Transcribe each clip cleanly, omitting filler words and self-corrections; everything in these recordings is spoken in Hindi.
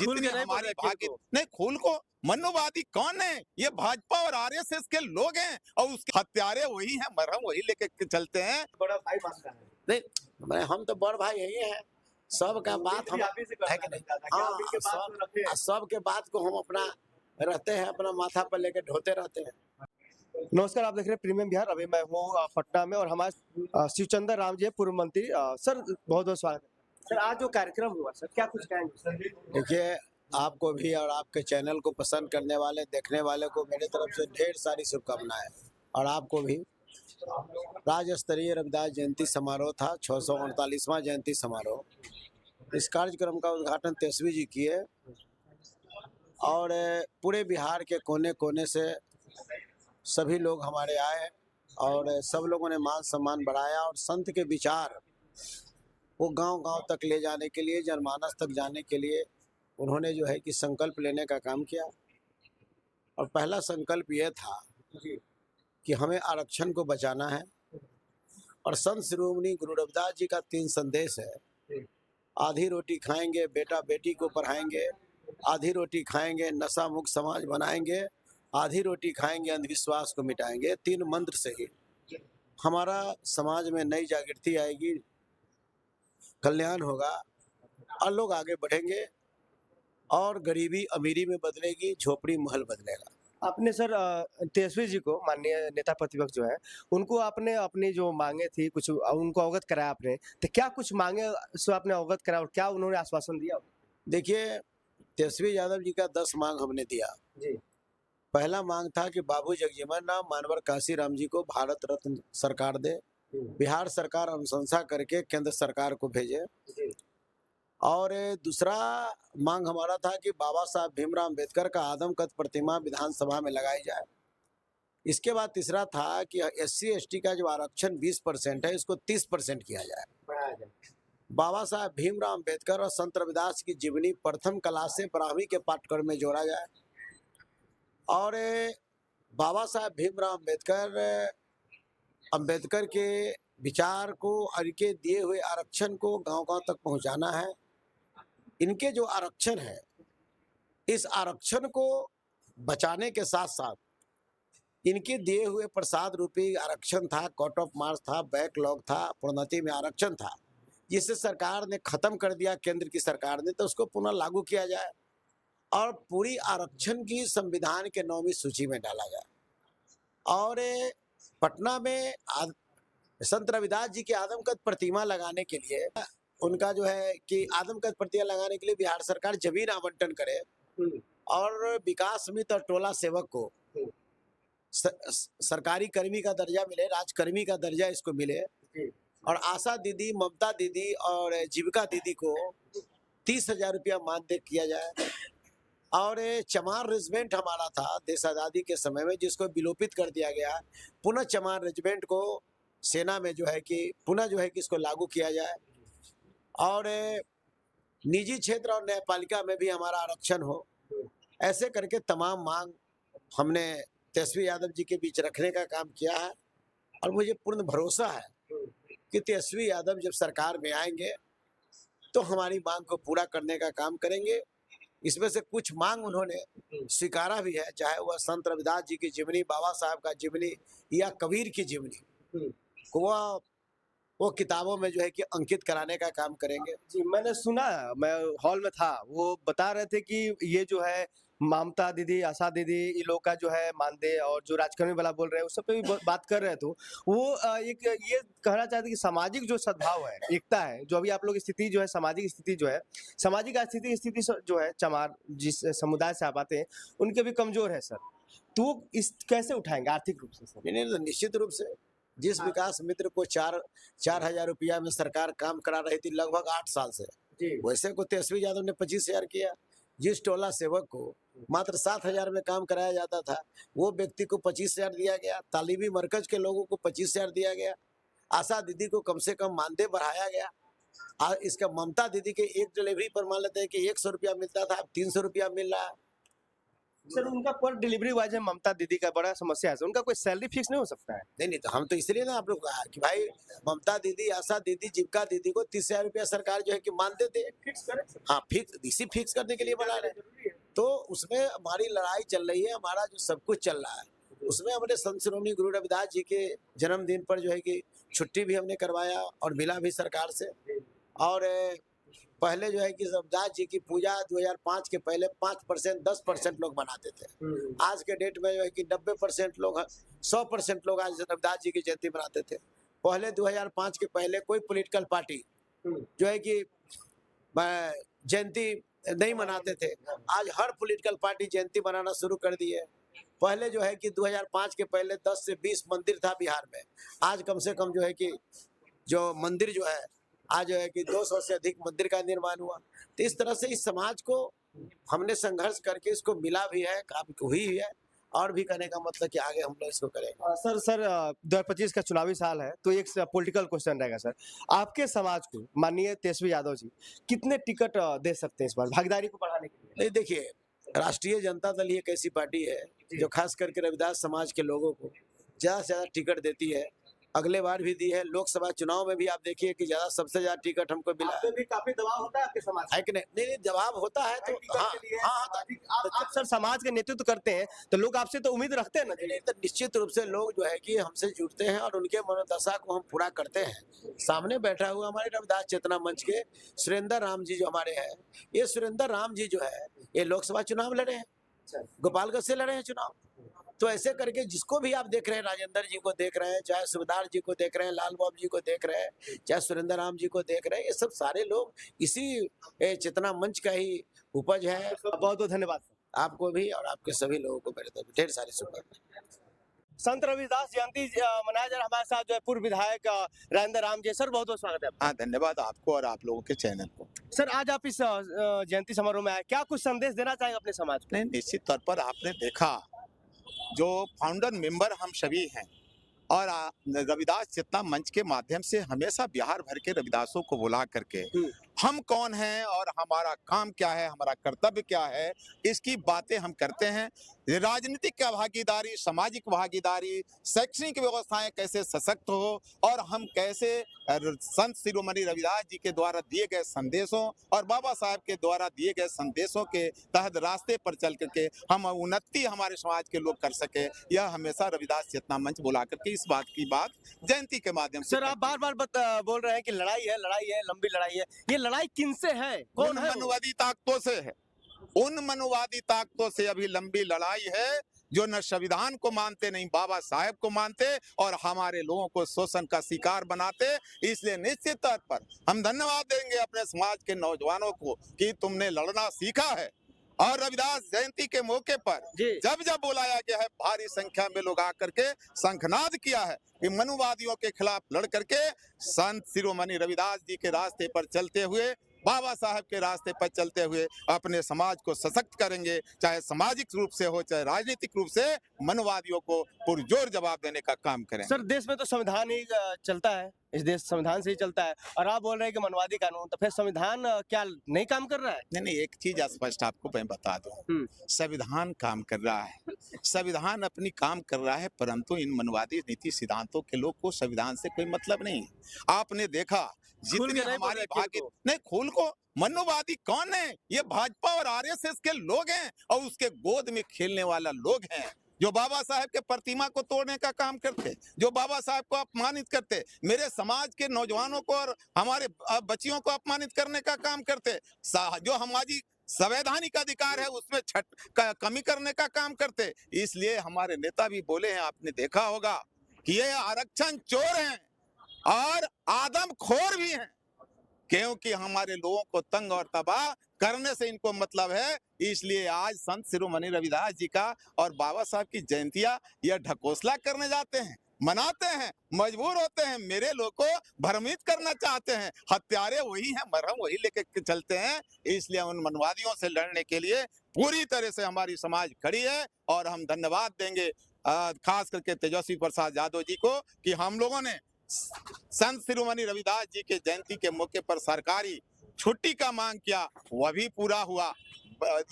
जितनी के नहीं बोल हमारी रहे भागी को। नहीं खुल को मनुवादी कौन है? ये भाजपा और आरएसएस के लोग हैं और उसके हत्यारे वही हैं, मरहम वही लेके चलते हैं। बड़ा भाई मानता है। नहीं हम तो बड़ भाई यही है, सबका बात हम आप ही से है करना कि नहीं? चाहता कि आप इनके बात को रखें। सबके बात को हम अपना रहते हैं, अपना माथा पर लेके ढोते रहते हैं। नमस्कार, आप देख रहे हैं प्रीमियम बिहार। अभी मैं हूँ पटना में और हमारे शिवचंद्र राम जी है, पूर्व मंत्री। सर बहुत बहुत स्वागत है। सर आज जो कार्यक्रम हुआ सर, क्या कुछ कहेंगे? देखिए, आपको भी और आपके चैनल को पसंद करने वाले देखने वाले को मेरी तरफ से ढेर सारी शुभकामनाएं, और आपको भी। राज्य स्तरीय रविदास जयंती समारोह था, 648वां जयंती समारोह। इस कार्यक्रम का उद्घाटन तेजस्वी जी किए और पूरे बिहार के कोने कोने से सभी लोग हमारे आए और सब लोगों ने मान सम्मान बढ़ाया और संत के विचार वो गांव-गांव तक ले जाने के लिए, जनमानस तक जाने के लिए उन्होंने जो है कि संकल्प लेने का काम किया। और पहला संकल्प ये था कि हमें आरक्षण को बचाना है। और संत शिरोमणि गुरु रविदास जी का 3 संदेश है। आधी रोटी खाएंगे, बेटा बेटी को पढ़ाएंगे। आधी रोटी खाएंगे, नशा मुक्त समाज बनाएंगे। आधी रोटी खाएंगे, अंधविश्वास को मिटाएंगे। 3 मंत्र से ही हमारा समाज में नई जागृति आएगी, कल्याण होगा और लोग आगे बढ़ेंगे और गरीबी अमीरी में बदलेगी, झोपड़ी महल बदलेगा। आपने सर तेजस्वी जी को, माननीय नेता प्रतिपक्ष जो है, उनको आपने अपनी जो मांगे थी कुछ उनको अवगत कराया आपने, तो क्या कुछ मांगे सो आपने अवगत कराया और क्या उन्होंने आश्वासन दिया? देखिए, तेजस्वी यादव जी का 10 मांग हमने दिया। जी। पहला मांग था कि बाबू जगजीवन राम मानवर काशीराम जी को भारत रत्न सरकार दे, बिहार सरकार अनुशंसा करके केंद्र सरकार को भेजे। और दूसरा मांग हमारा था कि बाबा साहब भीमराव अम्बेडकर का आदमकद प्रतिमा विधानसभा में लगाई जाए। इसके बाद तीसरा था कि SC ST का जो आरक्षण 20% है, इसको 30% किया जाए। बाबा साहब भीमराव अम्बेडकर और संत रविदास की जीवनी प्रथम क्लास से 12वीं के पाठ्यक्रम में जोड़ा जाए। और बाबा साहब भीमराव अम्बेडकर के विचार को और इनके दिए हुए आरक्षण को गांव-गांव तक पहुंचाना है। इनके जो आरक्षण है, इस आरक्षण को बचाने के साथ साथ इनके दिए हुए प्रसाद रूपी आरक्षण था, कट ऑफ मार्क्स था, बैकलॉग था, प्रोन्नति में आरक्षण था, जिसे सरकार ने खत्म कर दिया, केंद्र की सरकार ने, तो उसको पुनः लागू किया जाए और पूरी आरक्षण की संविधान के 9वीं सूची में डाला जाए। और पटना में संत रविदास जी की आदमकद प्रतिमा लगाने के लिए उनका जो है कि आदमकद प्रतिमा लगाने के लिए बिहार सरकार जमीन आवंटन करे और विकास मित्र और टोला सेवक को सरकारी कर्मी का दर्जा मिले, राजकर्मी का दर्जा इसको मिले। और आशा दीदी, ममता दीदी और जीविका दीदी को 30,000 रुपया मानदेय किया जाए। और चमार रेजिमेंट हमारा था देश आज़ादी के समय में, जिसको विलोपित कर दिया गया। पुनः चमार रेजिमेंट को सेना में जो है कि पुनः जो है कि इसको लागू किया जाए। और निजी क्षेत्र और न्यायपालिका में भी हमारा आरक्षण हो। ऐसे करके तमाम मांग हमने तेजस्वी यादव जी के बीच रखने का काम किया है। और मुझे पूर्ण भरोसा है कि तेजस्वी यादव जब सरकार में आएंगे तो हमारी मांग को पूरा करने का काम करेंगे। इसमें से कुछ मांग उन्होंने स्वीकारा भी है, चाहे वह संत रविदास जी की जीवनी, बाबा साहब का जीवनी या कबीर की जीवनी को वो किताबों में जो है कि अंकित कराने का काम करेंगे। जी, मैंने सुना, मैं हॉल में था, वो बता रहे थे कि ये जो है ममता दीदी, आशा दीदी, इन लोग का जो है मानदेय और जो राजकर्मी वाला बोल रहे हैं, उस सब पे भी बात कर रहे थे। वो एक ये कहना चाहते हैं कि सामाजिक जो सद्भाव है, एकता है, जो अभी आप लोग स्थिति जो है, सामाजिक स्थिति जो है, सामाजिक स्थिति जो है, चमार जिस समुदाय से आप आते हैं, उनके भी कमजोर है सर। तो इस कैसे उठाएंगे आर्थिक रूप से सर? नहीं, तो निश्चित रूप से जिस विकास मित्र को 4,000 रुपया में सरकार काम करा रही थी लगभग 8 साल से, वैसे को तेजस्वी यादव ने 25,000 किया। जिस टोला सेवक को मात्र 7,000 में काम कराया जाता था, वो व्यक्ति को 25,000 दिया गया। तालीमी मरकज के लोगों को 25,000 दिया गया। आशा दीदी को कम से कम मानदेय बढ़ाया गया। इसका ममता दीदी के एक डिलीवरी पर मान लेते हैं कि 100 रुपया मिलता था, अब 300 रुपया मिल रहा है। सर उनका पर डिलीवरी बॉय है ममता दीदी का बड़ा समस्या है सर, उनका कोई सैलरी फिक्स नहीं हो सकता है? नहीं नहीं, तो हम तो इसलिए ना आप लोग कहा कि भाई ममता दीदी, आशा दीदी, जीविका दीदी को 30,000 रुपया सरकार जो है कि मान देते हैं। फिक्स करें सर। हाँ, फिक्स, इसी फिक्स करने के लिए बना रहे हैं। तो उसमें हमारी लड़ाई चल रही है, हमारा जो सब कुछ चल रहा है उसमें हमने संत श्रोमणी गुरु रविदास जी के जन्मदिन पर जो है कि छुट्टी भी हमने करवाया और मिला भी सरकार से। और पहले जो है कि रविदास जी की पूजा 2005 के पहले 5% 10% लोग मनाते थे। आज के डेट में जो है कि 90% लोग 100% लोग आज रविदास जी की जयंती मनाते थे। पहले 2005 के पहले कोई पॉलिटिकल पार्टी जो है कि जयंती नहीं मनाते थे। आज हर पॉलिटिकल पार्टी जयंती मनाना शुरू कर दी है। पहले जो है कि 2005 के पहले 10 से 20 मंदिर था बिहार में। आज कम से कम जो है कि जो मंदिर जो है आज जो है कि 200 से अधिक मंदिर का निर्माण हुआ। तो इस तरह से इस समाज को हमने संघर्ष करके इसको मिला भी है, काम हुई है और भी करने का मतलब कि आगे हम लोग इसको करेंगे। सर 2025 का चुनावी साल है तो एक पॉलिटिकल क्वेश्चन रहेगा सर, आपके समाज को माननीय तेजस्वी यादव जी कितने टिकट दे सकते हैं इस बार भागीदारी को बढ़ाने के लिए? नहीं, देखिए, राष्ट्रीय जनता दल ही एक ऐसी पार्टी है जो खास करके रविदास समाज के लोगों को ज्यादा से ज्यादा टिकट देती है। अगले बार भी दी है। लोकसभा चुनाव में भी आप देखिए कि ज्यादा सबसे ज्यादा टिकट हमको मिला है। भी काफी दबाव होता है आपके समाज है कि नहीं? नहीं नहीं, जवाब होता है तो हाँ हाँ, आप सर समाज के नेतृत्व करते हैं तो लोग आपसे तो उम्मीद रखते हैं ना? नहीं तो निश्चित रूप से लोग जो है कि हमसे जुड़ते हैं और उनके मनोदशा को हम पूरा करते हैं। सामने बैठा हुआ हमारे रविदास चेतना मंच के सुरेंद्र राम जी जो हमारे हैं, ये सुरेंद्र राम जी जो है ये लोकसभा चुनाव लड़े हैं, गोपालगंज से लड़े हैं चुनाव। तो ऐसे करके जिसको भी आप देख रहे हैं, राजेंद्र जी को देख रहे हैं, चाहे सुबेदार जी को देख रहे हैं, लाल बाबू जी को देख रहे हैं, चाहे सुरेंद्र राम जी को देख रहे हैं, ये सब सारे लोग इसी चेतना मंच का ही उपज है। बहुत बहुत धन्यवाद सर। आपको भी और आपके सभी लोगों को मेरे तरफ ढेर सारी शुभकामनाएं। संत रविदास जयंती मनाया जा रहा, हमारे साथ जो है पूर्व विधायक राजेंद्र राम जी। सर बहुत बहुत स्वागत है आपका। हाँ, धन्यवाद आपको और आप लोगों के चैनल को। सर आज आप इस जयंती समारोह में आए, क्या कुछ संदेश देना चाहेंगे अपने समाज को? नहीं, निश्चित तौर पर आपने देखा जो फाउंडर मेंबर हम सभी हैं और रविदास चेतना मंच के माध्यम से हमेशा बिहार भर के रविदासों को बुला करके हम कौन हैं और हमारा काम क्या है, हमारा कर्तव्य क्या है, इसकी बातें हम करते हैं। राजनीतिक भागीदारी, सामाजिक भागीदारी, शैक्षणिक व्यवस्थाएं कैसे सशक्त हो और हम कैसे संत शिरोमणि रविदास जी के द्वारा दिए गए संदेशों और बाबा साहब के द्वारा दिए गए संदेशों के तहत रास्ते पर चल करके हम उन्नति हमारे समाज के लोग कर सके, यह हमेशा रविदास चेतना मंच बुला करके इस बात की बात जयंती के माध्यम से। सर आप बार बार बोल रहे हैं कि लड़ाई है, लंबी लड़ाई है, ये लड़ाई किनसे है, कौन है? मनोवादी ताकतों से है। उन मनोवादी ताकतों से अभी लंबी लड़ाई है जो न संविधान को मानते, नहीं बाबा साहेब को मानते और हमारे लोगों को शोषण का शिकार बनाते। इसलिए निश्चित तौर पर हम धन्यवाद देंगे अपने समाज के नौजवानों को कि तुमने लड़ना सीखा है और रविदास जयंती के मौके पर जब जब बुलाया गया है भारी संख्या में लोग आकर के शंखनाद किया है कि मनुवादियों के खिलाफ लड़ करके संत शिरोमणि रविदास जी के रास्ते पर चलते हुए, बाबा साहब के रास्ते पर चलते हुए अपने समाज को सशक्त करेंगे, चाहे सामाजिक रूप से हो चाहे राजनीतिक रूप से, मनवादियों को पुरजोर जवाब देने का काम करें। सर देश में तो संविधान ही चलता है, इस देश संविधान से ही चलता है और आप बोल रहे हैं कि मनवादी कानून, तो फिर संविधान क्या नहीं काम कर रहा है? नहीं, एक चीज स्पष्ट आपको मैं बता दूं, संविधान काम कर रहा है, संविधान अपनी काम कर रहा है, परंतु इन मनवादी नीति सिद्धांतों के लोग को संविधान से कोई मतलब नहीं। आपने देखा जितने हमारी भागी नहीं खुल को मनोवादी कौन है, ये भाजपा और आरएसएस के लोग हैं और उसके गोद में खेलने वाला लोग हैं जो बाबा साहब के प्रतिमा को तोड़ने का काम करते, जो बाबा साहब को अपमानित करते, मेरे समाज के नौजवानों को और हमारे बच्चियों को अपमानित करने का काम करते, जो हमारी संवैधानिक अधिकार है उसमें कमी करने का काम करते। इसलिए हमारे नेता भी बोले हैं, आपने देखा होगा कि ये आरक्षण चोर हैं और आदमखोर भी हैं, क्योंकि हमारे लोगों को तंग और तबाह करने से इनको मतलब है। इसलिए आज संत शिरोमणि रविदास जी का और बाबा साहब की जयंतियां यह ढकोसला करने जाते हैं, मनाते हैं, मजबूर होते हैं, मेरे लोग को भ्रमित करना चाहते हैं। हत्यारे वही हैं, मरहम वही लेके चलते हैं। इसलिए उन मनवादियों से लड़ने के लिए पूरी तरह से हमारी समाज खड़ी है और हम धन्यवाद देंगे खास करके तेजस्वी प्रसाद यादव जी को कि हम लोगों ने संत शिरोमणि रविदास जी के जयंती के मौके पर सरकारी छुट्टी का मांग किया, वह भी पूरा हुआ।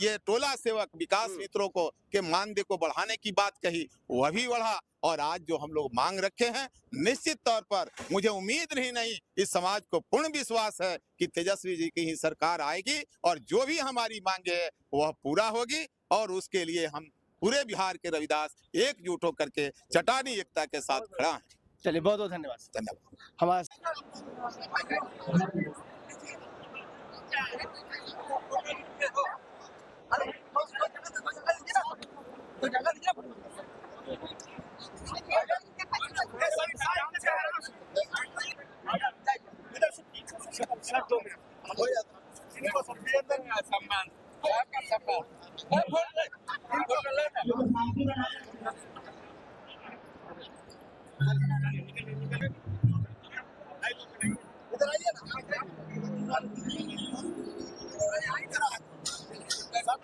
ये टोला सेवक विकास मित्रों को के मानदेय को बढ़ाने की बात कही, वह भी बढ़ा। और आज जो हम लोग मांग रखे हैं, निश्चित तौर पर मुझे उम्मीद नहीं, इस समाज को पूर्ण विश्वास है कि तेजस्वी जी की ही सरकार आएगी और जो भी हमारी मांगे है वह पूरा होगी। और उसके लिए हम पूरे बिहार के रविदास एकजुट होकर के चटानी एकता के साथ खड़ा है। चलिए, बहुत बहुत धन्यवाद। धन्यवाद। हमारे सम्मान